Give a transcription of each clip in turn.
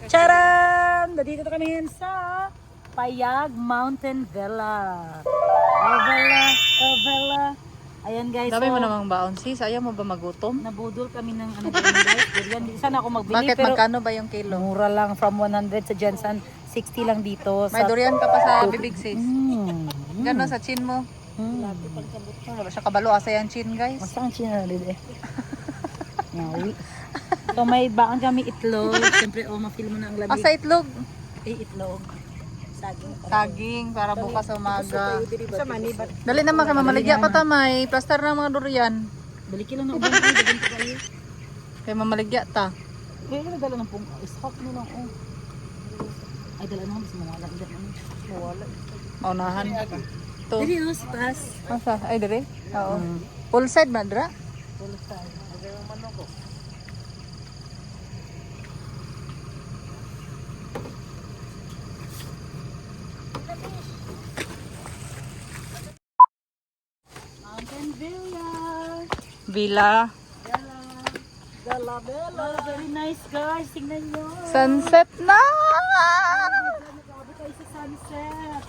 Charan! Dito na kami sa Payag Mountain Villa. Villa. Ayan guys. Dami mo namang baon sis. Ayaw mo ba magutom? Nabudol kami ng ano guys. Durian. Di sana ako magbili. Bakit? Pero Magkano ba yung kilo? mura lang from 100 sa Jensen. 60 lang dito. May durian ka pa sa bibig sis. Mm. Gano'n sa chin mo. Wala siya kabalo. Asa yan chin guys. Masa ang chinalid eh. Ngawi. So may baon kami itlog. Siyempre ma-feel mo na ang lamig. Asa itlog? Itlog. Saging. Saging para bukas sa umaga. Sa manibat. Dali naman kay mamaligya pa tamay. Plaster na mga durian. Balik lang na ubang ko. Dagan ko kayo. Kay mamaligya ta. Kaya ka dala ng pong ishop mo lang. Oh. Ay dala naman. Mas mawala. Mawala. Unahan. To. Dali no, si Pas. Asa? Ay dire? Oo. Full side man dra? Full side. Mountain Villa. Villa. Bella. Very nice guys. Tingnan nyo. Sunset na! Grabe kayo sa sunset.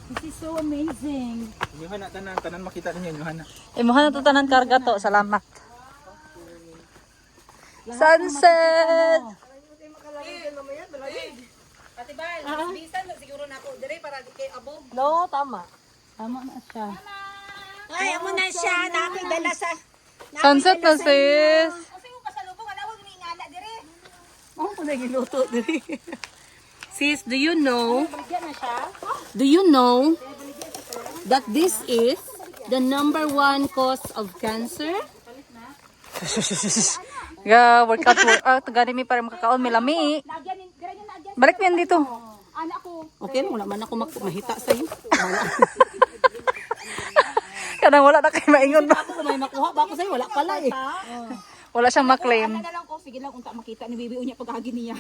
This is so amazing. Inyuhan na tanan makita ninyo inyuhan na. Imuhan na to tanan karga to. Salamat. Sunset! No, tama. Tama na siya. Ay, amo na siya. Nakoy dala sa... Sunset na sis! Kasi mo pasalubong, alawag may ingana dire. Oh, kung nagiluto diri. Sis, do you know that this is the #1 cause of cancer? Workout. Gani mi para makakaon mi lami. Nagyan, dire niya nagyan. Balik niyan dito. Anak ko. Okay, wala man ako mahita sa iyo. Kanang wala na kay maingon ba? Ako may makuha ba ako sa iyo? Wala pala eh. Wala siyang maklaim. Ano na lang ko, sige lang kung makita ni Bibi unya pagkagi niya.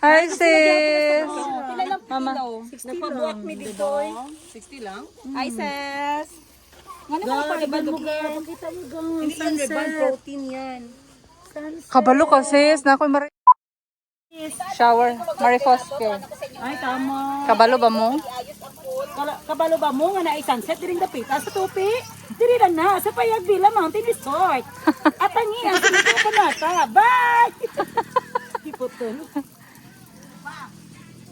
Hi sis! Pila lang Mama. Nagpabuak mi dito. 60 lang. Ay, sis. Ngano ka pa Iban iba mo ga, pakita niyo gang sunset. protein yan. Kabalo ka sis. Na ako'y shower. Marifos. Ay, tama. Kabalo ba mo? Kabalo ba mo nga na sunset diring dapita sa tupi? Diri lang na sa Payag Villa Mountain Resort. At ang iya sa pa nata. Bye. Iputol.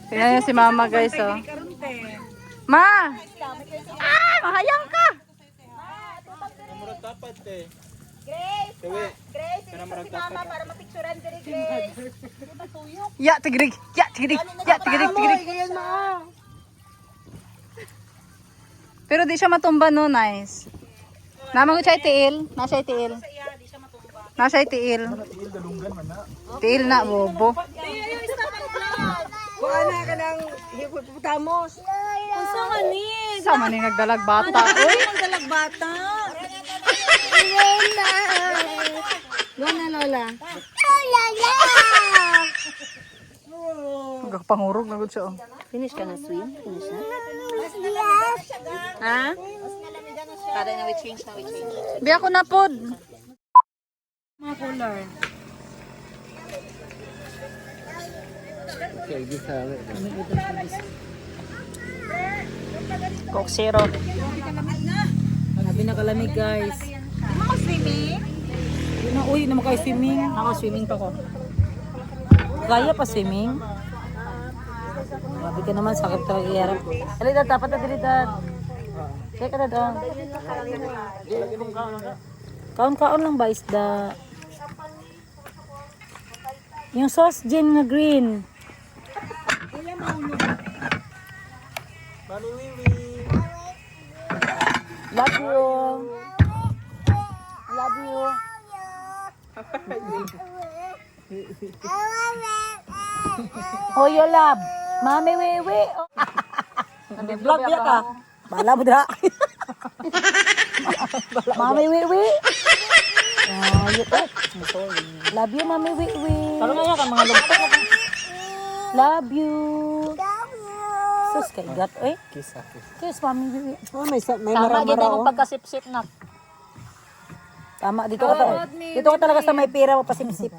Tingnan niyo si mama guys oh. Ma! Ah! Mahayang ka! Murag tapat eh. Grace, Dewe. Grace, ini sa si mama para mapicturean dire, Grace. Ya, tigrig! Ya, tigrig! Ya, tigrig! Tigrig! Pero di siya matumba no, nice. Naman ko siya tiil. Nasa tiil. Nasa tiil. Tiil na, bobo. Kuana ka ng hipotamos. Unsa man ni? Sama ni nagdalag bata. Uy! Ang dalagbata. Lola, Lola. Pangurog na gud siya. Oh. Finish ka na swim? Finish na? Ha? Kada na we change. Biya ko na pod. Mga color. Coke Zero. Sabi na kalamig guys. Mga swimming? Uy, naman kayo swimming. Ako swimming pa ko. Kaya pa swimming? Grabe ka naman, sakit talaga iharap. Alita, dapat na dilitad. Teka na daw. Kaon-kaon lang ba isda? Yung sauce dyan na green. Love you. Love you. Oh, you love. Mami, wewe. Vlog ya ka. Bala mo da. Mami, wewe. Love you, Mami, wewe. Parang nga ka, mga lugtok. Love you. Sus, kay gat, eh. Kiss, Mami, wewe. May Tama, ganda yung pagkasip-sip na. Tama, dito ka talaga sa may pera mo pasip-sip.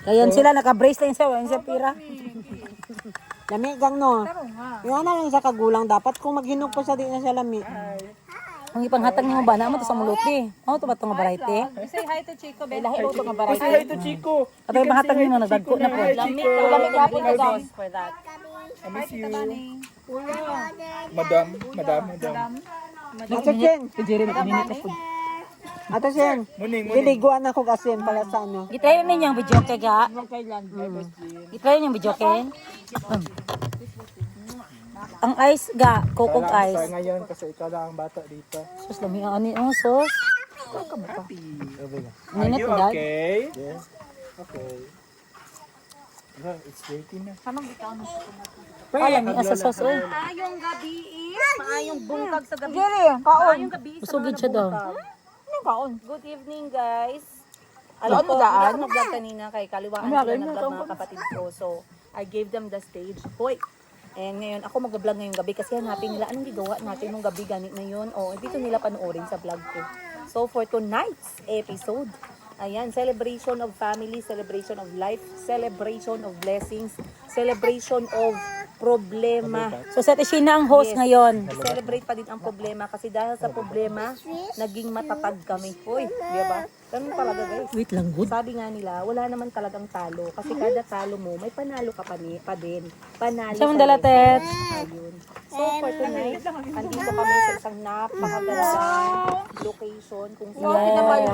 Kayan sila, naka-brace lang siya, walang siya pira. Lami gang no. Yan na lang sa kagulang dapat kung maghinog pa siya di na siya lami. Ang ipanghatag niyo ba na mo to sa muluti. Oh, to ba to nga variety? Say hi to Chico, Ben. Lahi to nga Say variety. hi to Chico. Atay panghatag niyo na nagdagko na po. Lamig hapon na guys for that. I miss you. Madam. Ato Jen. Kujiri na minute na po. Ato Jen. Muning. Diliguan ako kasi para sa ano. Gitry ninyo ang video kay ga. Gitry ninyo ang video kay. Ang ice ga, coco Sa ice. ngayon kasi ikaw lang ang bata dito. Sus lami ani ang sauce. Are Ninit you mo dad. okay? Yes. Okay. It's waiting na. Alam ni asa sauce oy. Maayong gabi is. Maayong bungkag sa gabi. Kaon. Gabi sa Usugid siya daw. Good evening, guys. Alam mo daan? Nag-vlog kanina kay Kaliwaan sila nag-vlog mga kapatid ko. So, I gave them the stage. Hoy! And ngayon, ako mag-vlog ngayong gabi kasi hanapin nila anong gigawa natin nung gabi ganit na yun. O, dito nila panoorin sa vlog ko. So, for tonight's episode, ayan, celebration of family, celebration of life, celebration of blessings, celebration of problema. So sa Tishina ang host Yes. ngayon. Celebrate pa din ang problema kasi dahil sa problema, naging matatag kami. Uy, di ba? Ganun talaga guys. Wait lang good. Sabi nga nila, wala naman talagang talo. Kasi kada talo mo, may panalo ka pa din. Panalo Siya mong ka dala rin. tet. Ayun. So for tonight, andito kami sa isang napakagandang location kung saan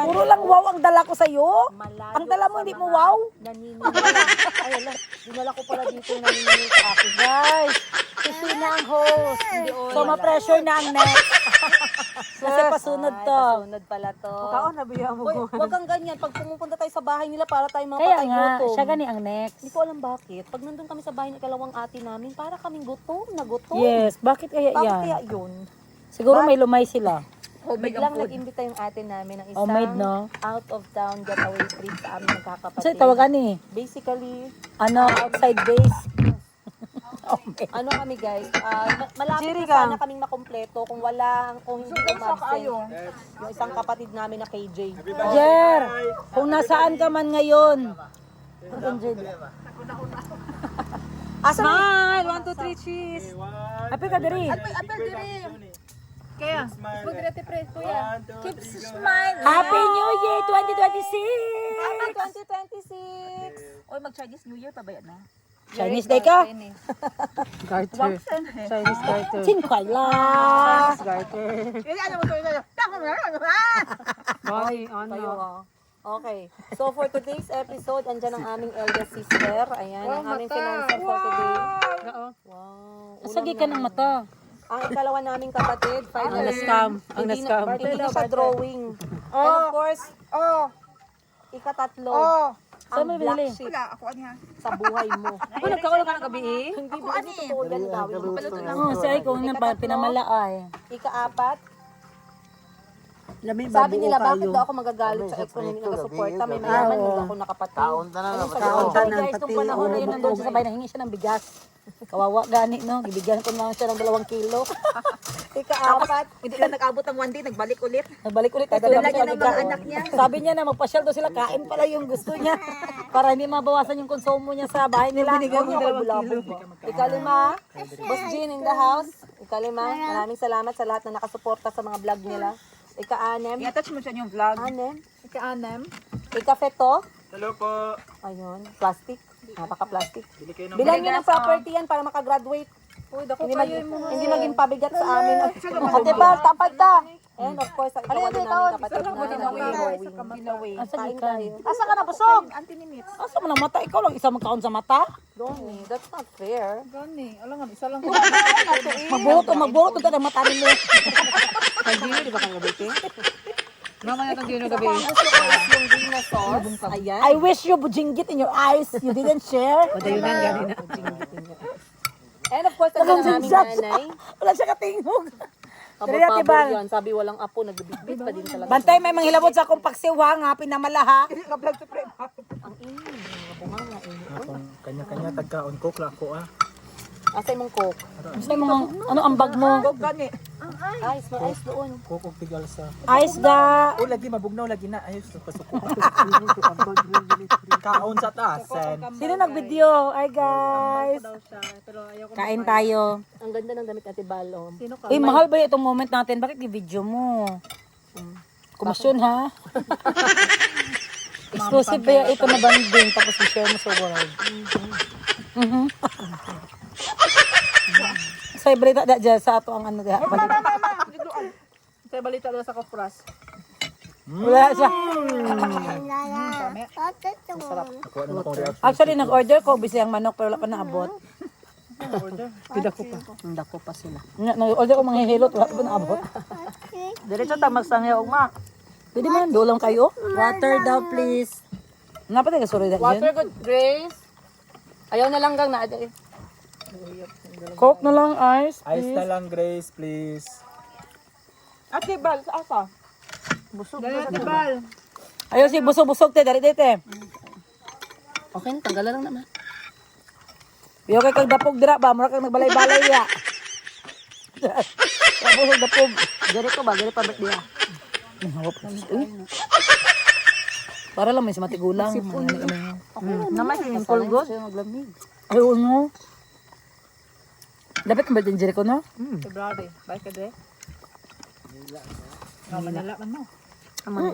Puro lang wow ang dala ko sa'yo. malayo Ang dala mo sa hindi mga mo wow. Naninira. Ay, ala, dinala ko pala dito yung naninira sa akin. Guys, Tishina ang host. So ma-pressure na ang next. Kasi pasunod Ay, to. pasunod pala to. Kaon na biya mo. Uy, wag kang ganyan. Pag pumupunta tayo sa bahay nila, para tayo mga Kaya patay nga, gutom. siya gani ang next. Hindi ko alam bakit. Pag nandun kami sa bahay ng ikalawang ate namin, para kaming gutom na gutom. Yes, bakit kaya Bakit yan? kaya yun? Siguro may lumay sila. Biglang nag-imbita yung ate namin ng isang Homemade, no? out of town getaway trip sa aming magkakapatid. Kasi tawagan eh. Basically, Ano, outside base. ano kami guys, malapit Jerry na sana kaming makompleto kung hindi umabsent yung isang kapatid namin na KJ. Jer, kung nasaan ka man ngayon. Smile! 1, 2, 3, cheese! Happy ka diri. Kaya, Pag-direte pre, kuya. keep smile! Happy New Year 2026! Happy 2026! Oy, mag-Chinese New Year pa ba yan na? Chinese Day ka? Garter. Chinese garter. Sinkway la. Ay, Kayo ano. ah. Okay. So for today's episode, andyan ang aming eldest sister. Ayan, ang aming financer for today. Wow. Asagi ka ng mata. Ang ikalawa naming kapatid, Ang finally. na-scam. Ang Hindi na-scam. Hindi na siya drawing. And of course, ikatatlo. Saan mo Ang black binili? sheep sa buhay mo. Ako nagkakulo ka ng gabi eh. Hindi ba ano totoo yan daw? Oo, sa ko nga pa pinamalaay. Ika-apat, Lami sabi babuo nila bakit kayo. daw ako magagalit sa ex ko na hindi nagasuporta. May mayaman din ako nakapatid. Kaon Guys, tanan nung pati panahon na yun, nandun siya sa bahay, nahingi siya ng bigas. Kawawa gani, no? Gibigyan ko naman siya ng 2 kilo. Ika-apat, Hindi lang nag-abot ng 1 day, nagbalik ulit. Nagbalik ulit tayo. Dala niya ng mga anak niya. Sabi niya na magpasyal daw sila, kain pala yung gusto niya. Para hindi mabawasan yung konsumo niya sa bahay nila. Binigyan mo 2 kilo. Ikalima, Boss Jean in the house. Ikalima, maraming salamat sa lahat na nakasuporta sa mga vlog nila. Ika-anem, I-attach mo siya yung vlog. anem. Ika-anem. Ika-feto, Hello po. ayun, plastic. Napaka-plastic. Bili kayo ng Bilan nyo ng property yan para makagraduate. Uy, dako Hindi, kayo mo. hindi maging pabigat sa amin. Ate Bal, tapad ta. And of course, ang ikaw din namin kapatid na nag-drawing. Asa Kain gikan? tayo. Asa ka na busog? Anti-minutes. Asa mo ng mata? Ikaw lang isa magkaon sa mata? Goni, that's not fair. Gani. Alam nga, isa lang. Magbuto ka ng mata ninyo. Kandilo, di ba kang gabi eh? Mamaya itong dino gabi. Ang gusto ko is yung Vina sauce. Ayan. I wish you bujinggit in your eyes. You didn't share. Madayunan gani na. And of course, ang aming nanay. Wala siya katingog. Kabapabor Tibal. yan. Sabi walang apo, nagbibit pa din talaga. Bantay, may manghilabot sa akong paksiw ha, nga pinamalaha. Ang ingin. Mga bunganga eh. Kanya-kanya tagkaon ko, klako ah. Asa mong coke? Gusto mo, ano ang bag mo? Gani. Ice, may ice doon. Kukog tigal sa... Ice ga. Oh, lagi mabugnaw, lagi na. Ayos, suko-suko. Kaon sa taas. Sino nag-video? Hi guys. Kain tayo. Ang ganda ng damit Ate Balo. Uy, mahal ba itong moment natin? Bakit i-video mo? Kumasyon ha? Exclusive ba ito na banding tapos i-share mo sa world? Sa balita da dyan sa ato ang ano da. Balita. Kaya balita daw sa Kopras. Wala siya. Ako ano akong reaction. Actually, nag-order ko bisay ang manok pero wala pa naabot. Pidako pa. Dako pa sila. Nag-order ko mga hilot, wala pa naabot. Diretso tamag sangya ugma. Pwede man, dolang kayo. Water daw, please. Napatay ka sorry da Water yun. good grace. Ayaw na lang gang na eh. Coke na lang, ice. Ice na lang, Grace, please. Ate Bal, sa asa? Ate Bal. Ayaw si busog-busog te, dari te. Okay na, tanggalan lang naman. Ayaw kay kag dapog dira ba, mura kag nagbalay-balay ya. Busog dapog. Dere ko ba? Dere pa birthday ah. Para lang may si matigulang. Naman yung pulgos. Ayaw no. Dapat ba din Jericho no? February. Bye ka de. Manila man mo.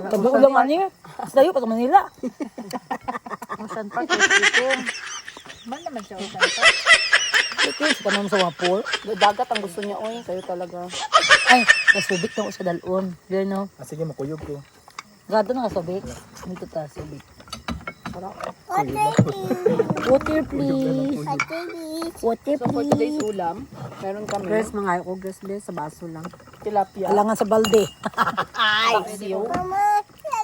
Tabi ulang ani. Dayo pa sa Manila. Ocean Park, dito. Man naman siya. Okay, sa tanong sa wapor. Dagat ang gusto niya, oy. Kayo talaga. Ay, nasubik na ko sa dalon. Yun no. Ah, sige, makuyog ko. Gado na kasubik. Dito ta subik. Water please. Water So for today's ulam, meron kami Grace, mga ko, Grace, please, sa baso lang. tilapia, Alangan sa balde. paksiw,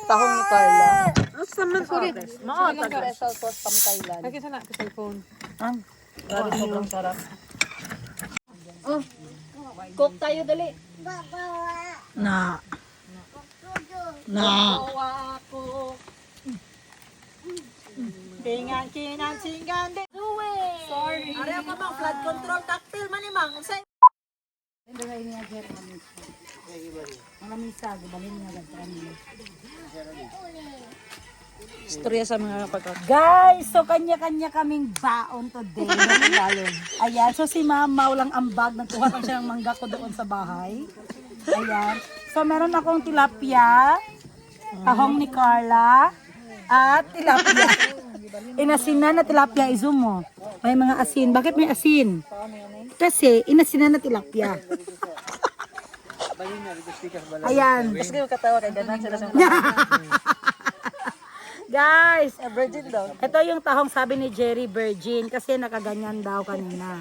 tahong ni Carla, Asa man ko rin? mga special sauce from Thailand. Lagi sana sa cellphone. Grabe, sobrang sarap. Cook tayo dali. Na. Tingan, kinan, singgan, di. Sorry. Araw ka bang flood control tactile manimang. Istorya sa mga kapatid. Guys, so kanya-kanya kaming baon today. Ayan, so si Mama walang ambag. Nagkuha lang siya ng mangga ko doon sa bahay. Ayan. So meron akong tilapia, tahong ni Carla, at tilapia. Inasinan na tilapia, izo mo. May mga asin. Bakit may asin? Kasi inasinan na tilapia. Ayan. Kasi kayo katawa kay ganan sila sa Guys, virgin daw. ito yung tahong sabi ni Jerry virgin kasi nakaganyan daw kanina.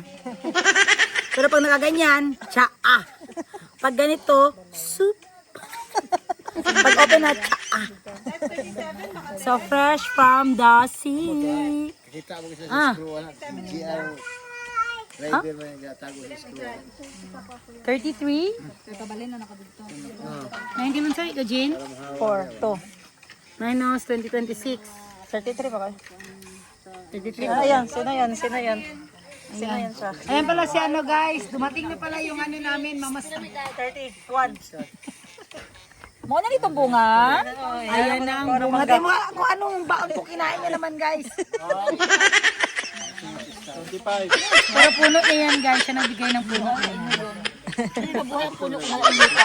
Pero pag nakaganyan, tsaa. Pag ganito, soup. Pag open na, tsaa. So fresh from the sea. Ah. 33? Ngayon din sir, ikaw Jean? 4, 2. Minus 2026. 33 ba kayo? 33. Ayan, sino yan? Sino yan? Sino yan siya? Ayan pala si ano guys, dumating na pala yung ano namin, mamas 31. Mo na nitong bunga. Ayan na ang bunga. Tayo mo kung anong baon po kinain niya naman guys. 25. Pero puno niya yan guys, siya nagbigay ng puno. Nabuhay ang puno ko ng lupa.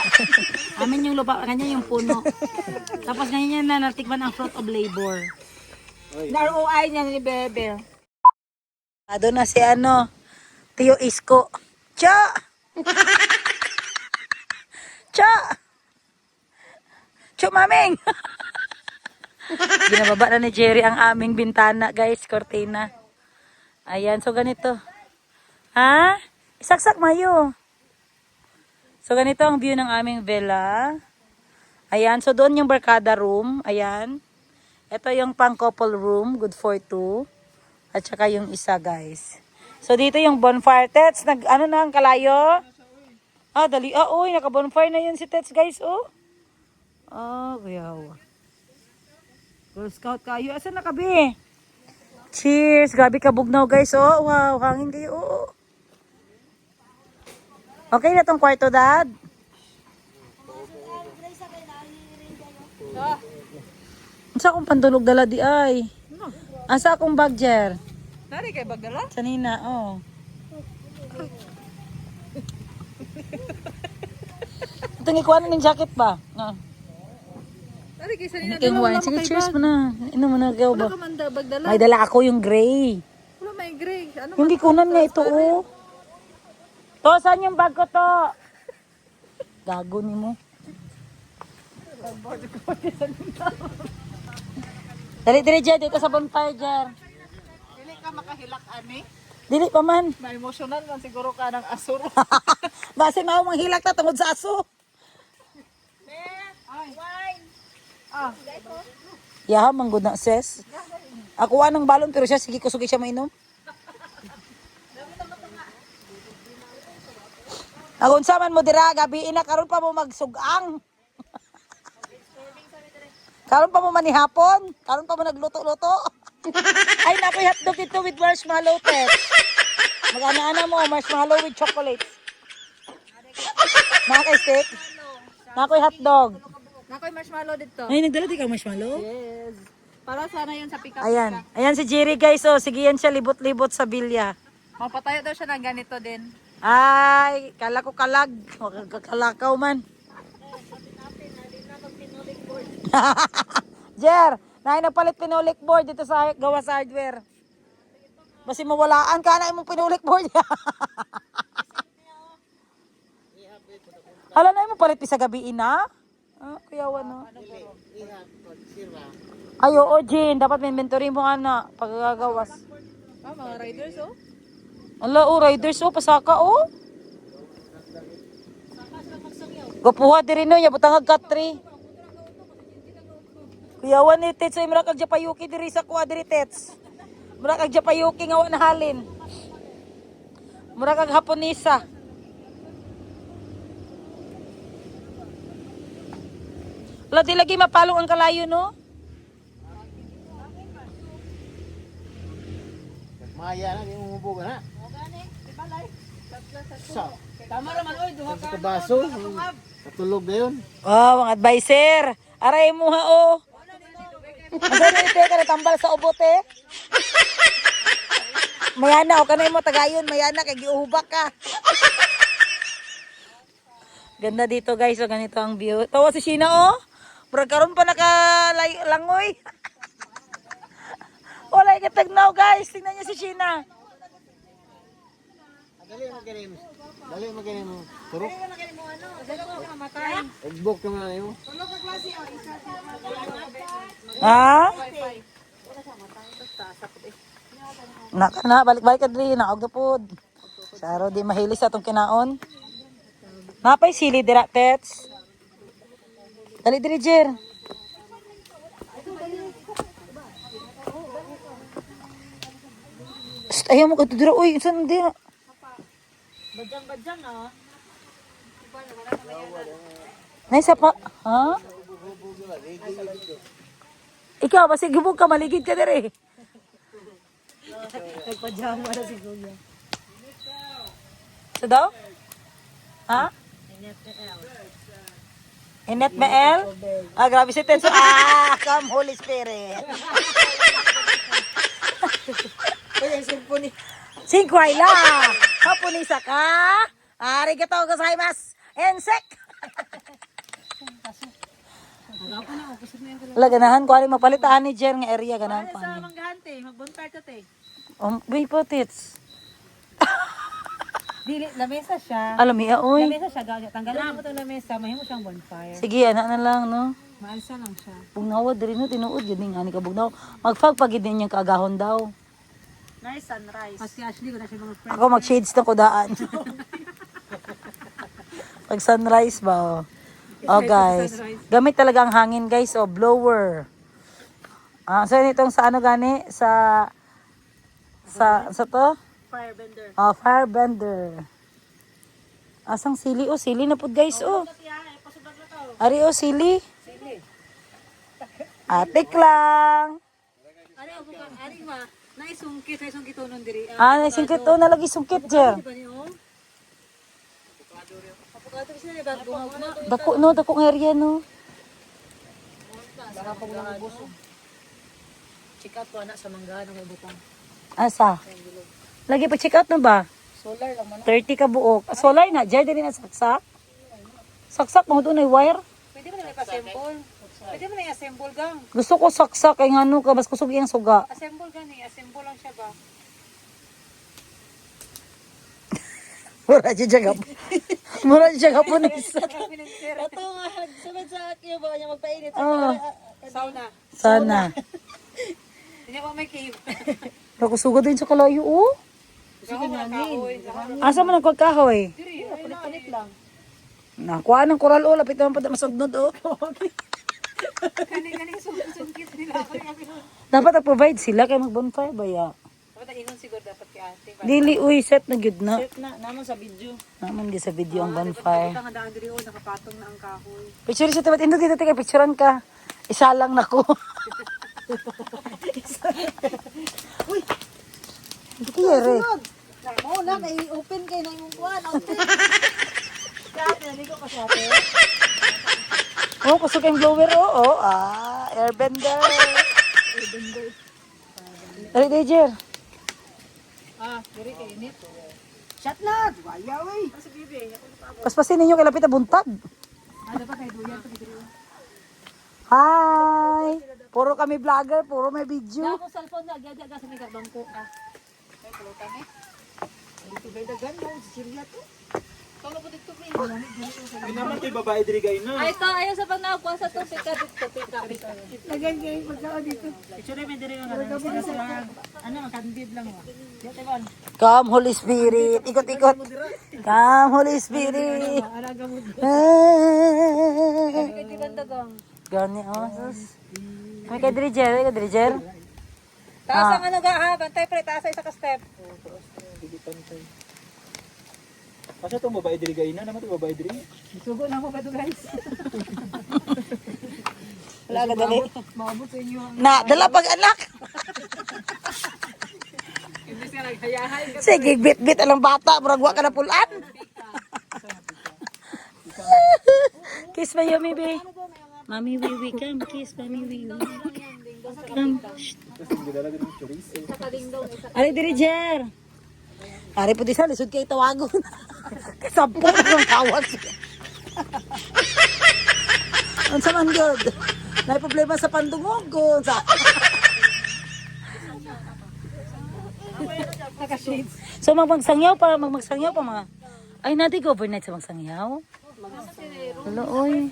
Amin yung lupa, kanya yung puno. Tapos ngayon yan na natikman ang fruit of labor. Na-ROI niya ni Bebe. Ado na si ano, Tio Isko. Cha! Cha! Cho maming! Ginababa na ni Jerry ang aming bintana guys, cortina. Ayan, so ganito. Ha? Isaksak mayo. So ganito ang view ng aming villa. Ayan, so doon yung barkada room. Ayan. Ito yung pang couple room, good for two. At saka yung isa guys. So dito yung bonfire. Tets, ano na ang kalayo? Ah, dali. Ah, uy, naka-bonfire na yun si Tets guys, oh. Oh, kuyaw. Girl Scout kayo. Asan na kabi? Cheers. Gabi kabugnaw guys, oh. Wow, hangin kayo, oh. Okay na tong kwarto, Dad? Sa akong pandulog dala di ay. Asa akong bag, Jer? Nari kay bagdala? Sa Nina, oh. Ito nga kuha ng jacket ba? Nari kay sa nina. King wine. Sige, cheers mo na. Inom mo na, ikaw ba? Wala ka man bagdala. May dala ako yung gray. Wala may gray. Ano Yung gikunan nga ito, oh. To, saan yung bag ko to? Gago ni mo. Dali, Jer. Dito sa bonfire, Jer. Dili ka makahilak ani. Dili pa man. May emotional man siguro ka ng asur. Base mao manghilak na tungod sa aso. Yaha, manggod na, sis. Ako anong balon pero siya, sige kusugi siya mainom. Agon saman mo dira, gabi ina, karon pa mo magsugang. Karon pa mo manihapon. Karon pa mo nagluto-luto. Ay, nakoy hotdog dito with marshmallow, Tet. Mag-ana-ana mo, marshmallow with chocolates. Nakay steak. Nakoy hotdog. Nakoy marshmallow dito. Ay, nagdala di ka marshmallow? Yes. Para sana yun sa pick-up. Ayan. Ayan si Jerry, guys. Oh, sige yan siya libot-libot sa bilya. Mapatayo daw siya ng ganito din. Ay, kala ko kalag. Kalakaw man. Jer, nahin nagpalit pinulik board dito sa gawa sa hardware. Basi mawalaan ka na imong pinulik board. Hala na imong palit sa gabi ina? Ah, kuyawan no. Ay, oo, Jean. Dapat may inventory mo ana pagkagawas. Mga riders oh. Ala, oh, riders, oh, pasaka, oh. Gapuha diri no, yabutang agkatri. Kuyawan ni Tets, ay marakag japayuki diri sa kuha diri, Tets. Marakag japayuki nga wa nahalin. Marakag haponisa. Wala, di lagi mapalong ang kalayo, no? Maya na, hindi mo mubugan ha. Sa, Tama naman oy, duha sa baso, katulog na yun. Oh, mga adviser. Aray mo ha, oh. Masaya ite ka natambal sa ubote. Mayana, o kanay mo tagayon. Mayana, kay giuhubak ka. Ganda dito, guys. O, ganito ang view. Tawa si Sheena, oh. Murag karon pa nakalangoy. Wala ikatagnaw, guys. Tingnan niyo si Sheena. Dali maganin mo. Turok. Egbok naman na yun. Ha? Naka na, balik-balik ka diri, naog na pod. Saro di mahilis sa atong kinaon. Napay sili dira, Tets. Dali diri, Jer. Psst, ayaw mo ka dira, uy, saan dira? Badyang ah. Naisa pa, ha? Ikaw, basi gubog ka, maligid ka diri. Nagpajama na si Kuya. Sa daw? Ha? Inet BL? Ah, grabe si Tenso. Ah, come Holy Spirit. Singkway la. Kapunisa ka. Arigatou gozaimasu. Ensek. Wala, ganahan ko. Aling mapalitaan ni Jer nga area. Ganahan ko. Sa manggahante, magbonfire ta te. May potits. Dili lamesa siya. Alam mo, oy. Lamesa siya gawin. Tanggalan mo 'tong lamesa, mahimo siyang bonfire. Sige, anak na lang, no? Maalsa lang siya. Bugnawa diri no, tinuod yun nga ni ka bugnaw. Magfag pagid din yung kaagahon daw. Nice sunrise. Mas si Ashley ko na siya mga friend. Ako mag-shades na kudaan. Pag sunrise ba, oh. Oh, guys. Gamit talaga ang hangin, guys, oh, blower. Ah, so itong sa ano gani sa to? Firebender. Oh, firebender. Asang sili, oh, sili na pud, guys, oh. Ari, oh, sili. Atik lang. Ari ako ka, ari ma. Naisungkit unon diri. Ah, naisungkit, oh, nalagi sungkit, Jer. Di ba niyo? Apokado siya ba gumagma. Dako, no, dakong area, no. check out ko anak sa mangga ng butang. Asa? Lagi pa check out na ba? Solar lang man. 30 ka buok. Ah, solar na, dyan din na saksak. Saksak mo doon ay wire. Pwede mo na i-assemble. Pwede mo na i-assemble gang. Gusto ko saksak kay ngano ka mas kusog iyang suga. Assemble gani, assemble lang siya ba? Mura dyan dyan gapon. Mura dyan gapon. Ito nga, sunod sa akin ba niya magpainit. Oh, Sauna. sana. Hindi pa may cave. Nakusuga din sa kalayo oh. Sige na kahoy. Asa man ang kahoy? Diri, palit lang. Nakuha ng koral o, lapit naman pa masundod o. Kani sungkit nila ako yung Dapat provide sila kay mag-bonfire ba ya? dapat ingon siguro dapat kay ate. Dili, uy, set na gud na. Na, naman sa video. Naman di sa video ang bonfire. Ang daan diri o nakapatong na ang kahoy. Picture siya, tabat indot dito, tika, picturean ka. Isa lang na ko. Uy! Hindi kaya re. Oo na, open kayo na yung buwan. Open. Oh, kusog yung blower oh. Airbender. Dali, Dajer. Diri kay init. Shut na! Ayaw eh. Paspasin ninyo kay lapit na buntag. Dapat kay duyan to diri. Hi! Puro kami vlogger, puro may video. Ako cellphone na gyud sa may bangko ka. Kay pulutan eh. Ito ba dagan mo? Sirya to? Kamo ko dito kay. Ay naman kay babae diri gay na. Ay to ayo sa pagnakuha sa tubig ka dito pika. Tagan kayo magkaon dito. Picture may diri nga ano candid lang oh. Dito ba? Come Holy Spirit. Ikot-ikot. Come Holy Spirit. Kay di banda gang. Gani, oh. Sus. May kay Diriger. Taas ang ano ga ha, bantay pre, taas isa ka step. Sige pantay. Asa tong babae diri gay na naman to babae diri. Sugo na mo ba to guys? Wala ka dali. Maabot sa inyo. Na, dala pag anak. Hindi siya naghayahay. Sige, bit-bit alang bata. Muragwa ka na pulaan. Kiss ba yun, maybe? Mami, wiwi, come. Kiss, mami, wiwi. Come. Tapos gidala gid ng chorizo. Ari, Diriger. Ari po di sa lisod kay tawagon. Kasampo ng tawag siya. Ang saman good. May problema sa pandungog ko. So magsangyaw pa mga. Ay, natin overnight sa magsangyaw. Hello, oy.